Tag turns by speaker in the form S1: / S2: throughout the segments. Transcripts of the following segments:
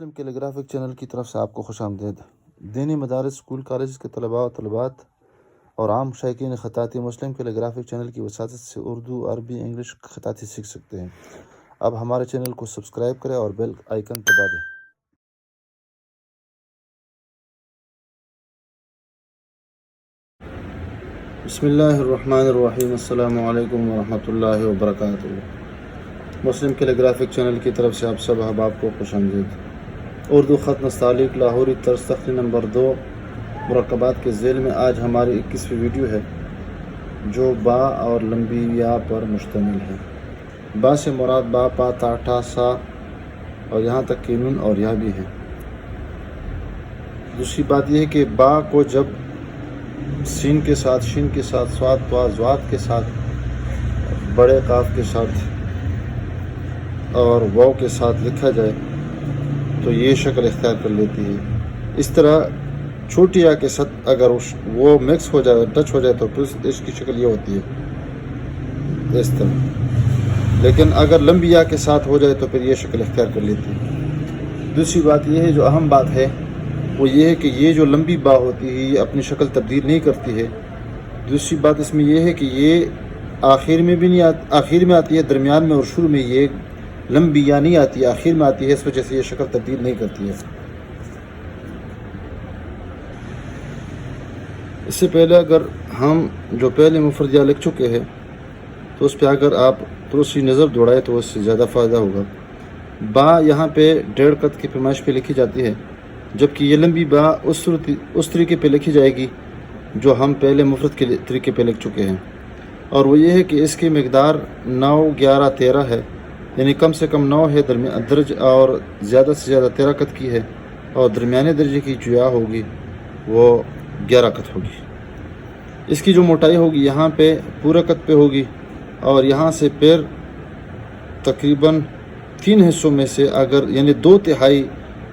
S1: مسلم کیلیگرافک channel کی طرف سے آپ کو خوش آمدید۔ دینی مدارس، اسکول، کالجز کے طلباء و طالبات اور عام شائقین خطاطی مسلم کیلیگرافک چینل کی وساطت سے اردو، عربی، انگلش خطاطی سیکھ سکتے ہیں۔ اب ہمارے چینل کو سبسکرائب کریں اور بیل آئیکن دبا دیں۔ بسم اللہ الرحمن الرحیم۔ السلام علیکم ورحمۃ اللہ وبرکاتہ۔ مسلم کیلیگرافک چینل کی طرف سے آپ سب احباب کو خوش آمدید۔ اردو خط نستعلیق لاہوری طرز تختی نمبر 2 مرکبات کے ذیل میں آج ہماری 21ویں ویڈیو ہے جو با اور لمبی یا پر مشتمل ہے۔ با سے مراد با، پا، تا، ٹا، سا اور یہاں تک کہ نون اور یا بھی ہے۔ دوسری بات یہ ہے کہ با کو جب سین کے ساتھ، شین کے ساتھ، صاد، طا، ضاد کے ساتھ، بڑے قاف کے ساتھ اور واو کے ساتھ لکھا جائے تو یہ شکل اختیار کر لیتی ہے۔ اس طرح چھوٹی یا کے ساتھ اگر وہ مکس ہو جائے، ٹچ ہو جائے تو پھر اس کی شکل یہ ہوتی ہے اس طرح، لیکن اگر لمبی یا کے ساتھ ہو جائے تو پھر یہ شکل اختیار کر لیتی ہے۔ دوسری بات یہ ہے جو اہم بات ہے وہ یہ ہے کہ یہ جو لمبی با ہوتی ہے یہ اپنی شکل تبدیل نہیں کرتی ہے۔ دوسری بات اس میں یہ ہے کہ یہ آخر میں بھی نہیں آخر میں آتی ہے، درمیان میں اور شروع میں یہ لمبی یا نہیں آتی ہے، آخر میں آتی ہے، اس وجہ سے یہ شکل تبدیل نہیں کرتی ہے۔ اس سے پہلے اگر ہم جو پہلے مفرد یا لکھ چکے ہیں تو اس پہ اگر آپ تھوڑی سی نظر دوڑائے تو اس سے زیادہ فائدہ ہوگا۔ با یہاں پہ 1.5 قط کی پیمائش پہ لکھی جاتی ہے، جبکہ یہ لمبی با اس طریقے پہ لکھی جائے گی جو ہم پہلے مفرد کے طریقے پہ لکھ چکے ہیں، اور وہ یہ ہے کہ اس کی مقدار 9، 11، 13 ہے، یعنی کم سے کم 9 ہے درج اور زیادہ سے زیادہ 13 قط کی ہے، اور درمیانے درجے کی جو یا ہوگی وہ 11 قط ہوگی۔ اس کی جو موٹائی ہوگی یہاں پہ پورا قط پہ ہوگی، اور یہاں سے پھر تقریباً 3 حصوں میں سے اگر یعنی 2/3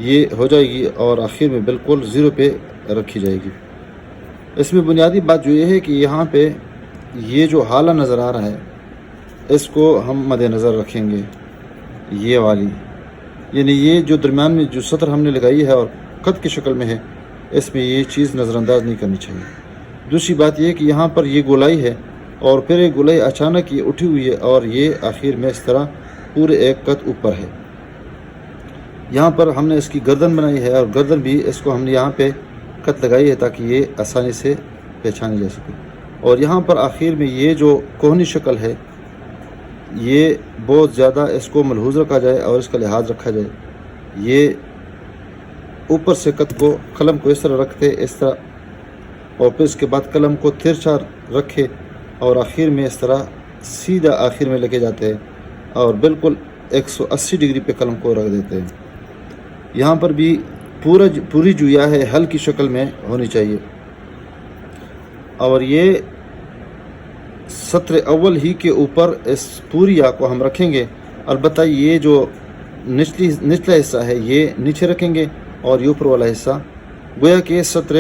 S1: یہ ہو جائے گی اور آخر میں بالکل 0 پہ رکھی جائے گی۔ اس میں بنیادی بات جو یہ ہے کہ یہاں پہ یہ جو حالہ نظر آ رہا ہے اس کو ہم مد نظر رکھیں گے، یہ والی یعنی یہ جو درمیان میں جو سطر ہم نے لگائی ہے اور قط کی شکل میں ہے اس میں یہ چیز نظر انداز نہیں کرنی چاہیے۔ دوسری بات یہ ہے کہ یہاں پر یہ گولائی ہے اور پھر ایک گولائی اچانک یہ اٹھی ہوئی ہے اور یہ آخر میں اس طرح پورے 1 قط اوپر ہے۔ یہاں پر ہم نے اس کی گردن بنائی ہے اور گردن بھی اس کو ہم نے یہاں پہ قط لگائی ہے تاکہ یہ آسانی سے پہچانی جا سکے، اور یہاں پر آخر میں یہ جو کوہنی شکل ہے یہ بہت زیادہ اس کو ملحوظ رکھا جائے اور اس کا لحاظ رکھا جائے۔ یہ اوپر سے قط کو قلم کو اس طرح رکھتے اس طرح، اور پھر اس کے بعد قلم کو ترچھا رکھے اور آخر میں اس طرح سیدھا آخر میں لے کے جاتے ہیں اور بالکل 180 ڈگری پہ قلم کو رکھ دیتے ہیں۔ یہاں پر بھی پوری جو یا ہے حل کی شکل میں ہونی چاہیے، اور یہ سطر اول ہی کے اوپر اس پوری یا کو ہم رکھیں گے۔ البتہ یہ جو نچلا حصہ ہے یہ نیچے رکھیں گے اور یہ اوپر والا حصہ گویا کہ سطر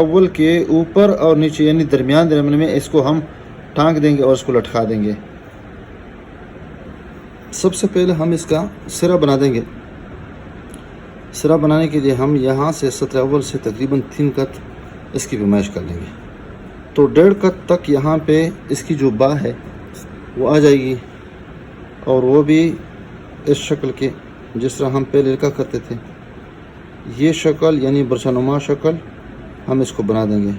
S1: اول کے اوپر اور نیچے یعنی درمیان میں اس کو ہم ٹانک دیں گے اور اس کو لٹکا دیں گے۔ سب سے پہلے ہم اس کا سرا بنا دیں گے۔ سرا بنانے کے لیے ہم یہاں سے سطر اول سے تقریباً 3 قط اس کی پیمائش کر لیں گے، تو 1.5 قط تک یہاں پہ اس کی جو با ہے وہ آ جائے گی، اور وہ بھی اس شکل کے جس طرح ہم پہلے لکھا کرتے تھے، یہ شکل یعنی برچہ نما شکل ہم اس کو بنا دیں گے۔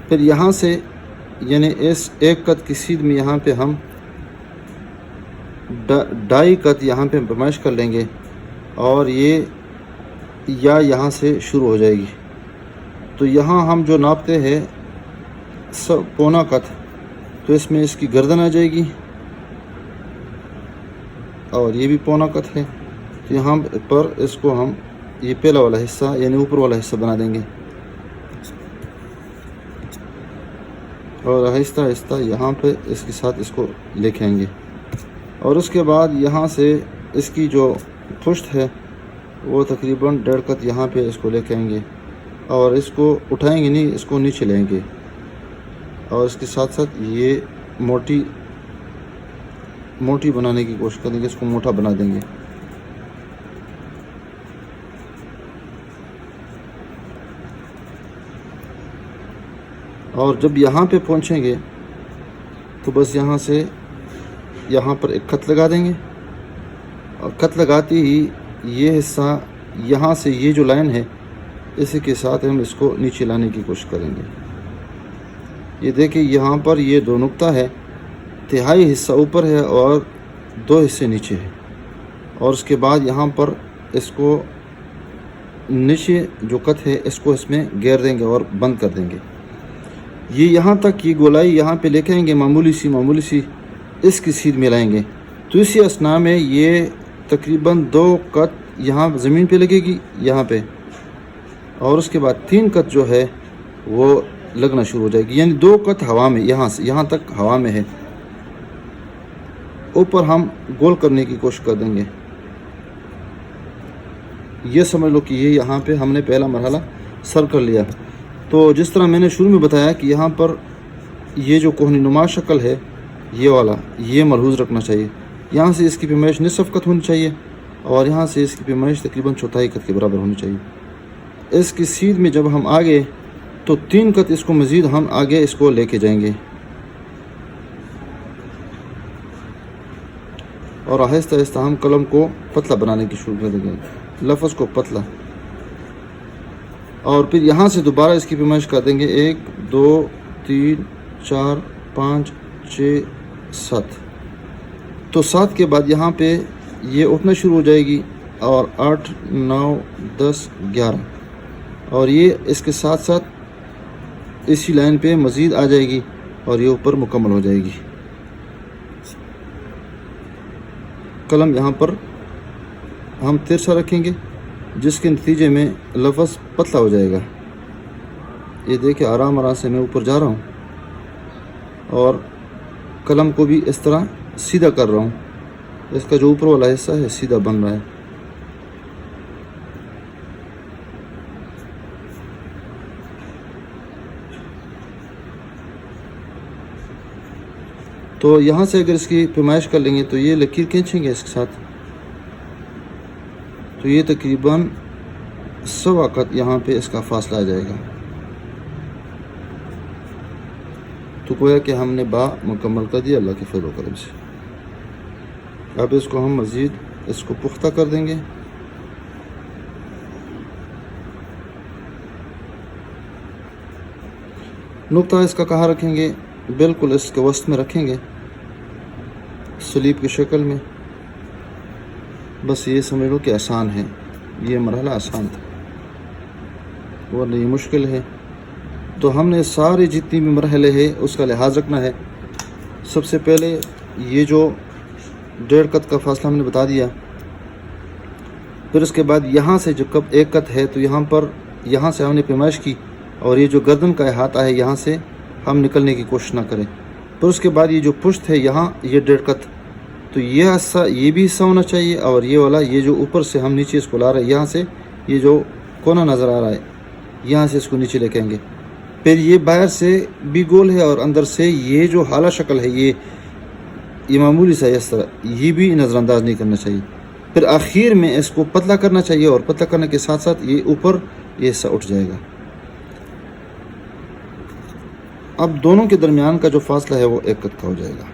S1: پھر یہاں سے یعنی اس 1 قط کی سیدھ میں یہاں پہ ہم 2.5 قط یہاں پہ پیمائش کر لیں گے، اور یہ یا یہاں سے شروع ہو جائے گی۔ تو یہاں ہم جو ناپتے ہیں 1.25 قط، تو اس میں اس کی گردن آ جائے گی اور یہ بھی 1.25 قط ہے، تو یہاں پر اس کو ہم یہ پہلا والا حصہ یعنی اوپر والا حصہ بنا دیں گے، اور آہستہ آہستہ یہاں پہ اس کے ساتھ اس کو لے کے آئیں گے، اور اس کے بعد یہاں سے اس کی جو پشت ہے وہ تقریباً 1.5 قط یہاں پہ اس کو لے کے آئیں گے، اور اس کو اٹھائیں گے نہیں، اس کو نیچے لیں گے، اور اس کے ساتھ ساتھ یہ موٹی بنانے کی کوشش کریں گے، اس کو موٹا بنا دیں گے۔ اور جب یہاں پہ پہنچیں گے تو بس یہاں سے یہاں پر ایک خط لگا دیں گے، اور خط لگاتے ہی یہ حصہ یہاں سے یہ جو لائن ہے اسی کے ساتھ ہم اس کو نیچے لانے کی کوشش کریں گے۔ یہ دیکھیں یہاں پر یہ 2 نقطہ ہے، تہائی حصہ اوپر ہے اور 2 حصے نیچے ہے، اور اس کے بعد یہاں پر اس کو نیچے جو کت ہے اس کو اس میں گیر دیں گے اور بند کر دیں گے۔ یہ یہاں تک کی گولائی یہاں پہ لے کے آئیں گے، معمولی سی اس کی سیدھ میں لائیں گے، تو اسی اثناء میں یہ تقریباً 2 کت یہاں زمین پہ لگے گی یہاں پہ، اور اس کے بعد 3 کت جو ہے وہ لگنا شروع ہو جائے گی، یعنی 2 کت ہوا میں یہاں سے یہاں تک ہوا میں ہے، اوپر ہم گول کرنے کی کوشش کر دیں گے۔ یہ سمجھ لو کہ یہ یہاں پہ ہم نے پہلا مرحلہ سر کر لیا۔ تو جس طرح میں نے شروع میں بتایا کہ یہاں پر یہ جو کوہنی نما شکل ہے یہ والا، یہ ملحوظ رکھنا چاہیے، یہاں سے اس کی پیمائش نصف کت ہونی چاہیے، اور یہاں سے اس کی پیمائش تقریباً 1/4 کت کے برابر ہونی چاہیے۔ اس کی سیدھ میں جب ہم آگے تو 3 کت اس کو مزید ہم آگے اس کو لے کے جائیں گے، اور آہستہ آہستہ ہم قلم کو پتلا بنانے کی شروع کر دیں گے، لفظ کو پتلا، اور پھر یہاں سے دوبارہ اس کی پیمائش کر دیں گے 1 2 3 4 5 6 7۔ تو 7 کے بعد یہاں پہ یہ اٹھنا شروع ہو جائے گی، اور 8 9 10 11، اور یہ اس کے ساتھ ساتھ اسی لائن پہ مزید آ جائے گی اور یہ اوپر مکمل ہو جائے گی۔ قلم یہاں پر ہم ترچھا رکھیں گے جس کے نتیجے میں لفظ پتلا ہو جائے گا۔ یہ دیکھیں آرام آرام سے میں اوپر جا رہا ہوں اور قلم کو بھی اس طرح سیدھا کر رہا ہوں، اس کا جو اوپر والا حصہ ہے سیدھا بن رہا ہے۔ تو یہاں سے اگر اس کی پیمائش کر لیں گے تو یہ لکیر کھینچیں گے اس کے ساتھ، تو یہ تقریباً 1.25 کت یہاں پہ اس کا فاصلہ آ جائے گا۔ تو گویا کہ ہم نے با مکمل کر دیا اللہ کے فضل و کرم سے۔ اب اس کو ہم مزید اس کو پختہ کر دیں گے۔ نقطہ اس کا کہاں رکھیں گے؟ بالکل اس کے وسط میں رکھیں گے، سلیب کی شکل میں۔ بس یہ سمجھ لو کہ آسان ہے، یہ مرحلہ آسان تھا ورنہ یہ مشکل ہے۔ تو ہم نے سارے جتنی بھی مرحلے ہیں اس کا لحاظ رکھنا ہے۔ سب سے پہلے یہ جو 1.5 کت کا فاصلہ ہم نے بتا دیا، پھر اس کے بعد یہاں سے جو کب 1 کت ہے تو یہاں سے ہم نے پیمائش کی، اور یہ جو گردن کا احاطہ ہے یہاں سے ہم نکلنے کی کوشش نہ کریں۔ پھر اس کے بعد یہ جو پشت ہے یہاں یہ 1.5 کت، تو یہ حصہ یہ بھی حصہ ہونا چاہیے، اور یہ والا یہ جو اوپر سے ہم نیچے اس کو لا رہے ہیں، یہاں سے یہ جو کونا نظر آ رہا ہے یہاں سے اس کو نیچے لے کے آئیں گے۔ پھر یہ باہر سے بھی گول ہے اور اندر سے یہ جو حالہ شکل ہے یہ معمولی سا اس طرح یہ بھی نظر انداز نہیں کرنا چاہیے۔ پھر آخر میں اس کو پتلا کرنا چاہیے، اور پتلا کرنے کے ساتھ ساتھ یہ اوپر یہ حصہ اٹھ جائے گا۔ اب دونوں کے درمیان کا جو فاصلہ ہے وہ 1 کت کا ہو جائے گا۔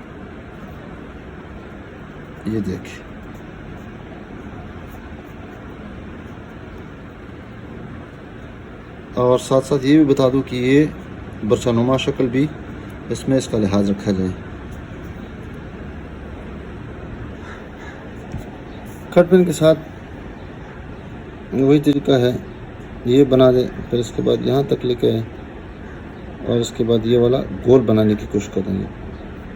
S1: یہ دیکھیں، اور ساتھ ساتھ یہ بھی بتا دوں کہ یہ برچہ نما شکل بھی اس میں اس کا لحاظ رکھا جائے۔ کٹ پین کے ساتھ وہی طریقہ ہے، یہ بنا دیں، پھر اس کے بعد یہاں تک لے کے آئیں، اور اس کے بعد یہ والا گول بنانے کی کوشش کر دیں گے۔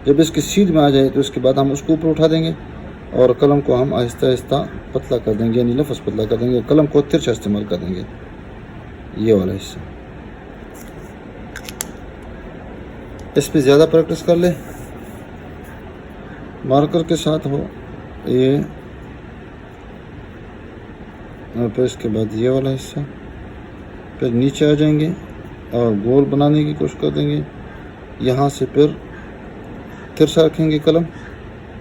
S1: جب اس کی سیدھ میں آ جائے تو اس کے بعد ہم اس کو اوپر اٹھا دیں گے، اور قلم کو ہم آہستہ آہستہ پتلا کر دیں گے، یعنی لفظ پتلا کر دیں گے، قلم کو ترچھا استعمال کر دیں گے، یہ والا حصہ۔ اس پہ زیادہ پریکٹس کر لیں، مارکر کے ساتھ ہو یہ، اور پھر اس کے بعد یہ والا حصہ، پھر نیچے آ جائیں گے اور گول بنانے کی کوشش کر دیں گے۔ یہاں سے پھر ترچھا رکھیں گے قلم،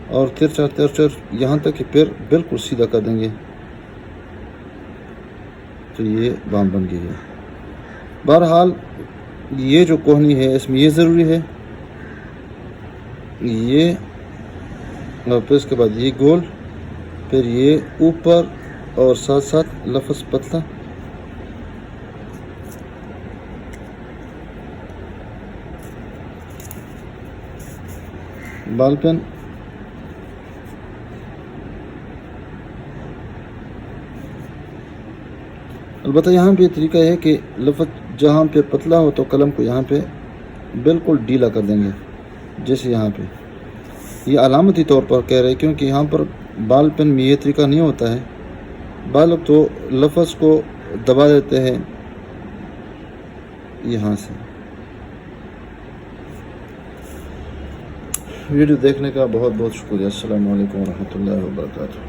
S1: اور ترچھا یہاں تک کہ پھر بالکل سیدھا کر دیں گے، تو یہ بام بن گئی ہے۔ بہرحال یہ جو کوہنی ہے اس میں یہ ضروری ہے، یہ، اور پھر اس کے بعد یہ گول، پھر یہ اوپر اور ساتھ ساتھ لفظ پتلا، بال پین، البتہ یہاں پہ طریقہ ہے کہ لفظ جہاں پہ پتلا ہو تو قلم کو یہاں پہ بالکل ڈھیلا کر دیں گے، جیسے یہاں پہ یہ علامتی طور پر کہہ رہے کیونکہ یہاں پر بال پین میں یہ طریقہ نہیں ہوتا ہے، بعض لوگ تو لفظ کو دبا دیتے ہیں یہاں سے۔ ویڈیو دیکھنے کا بہت بہت شکریہ۔ السلام علیکم ورحمۃ اللہ وبرکاتہ۔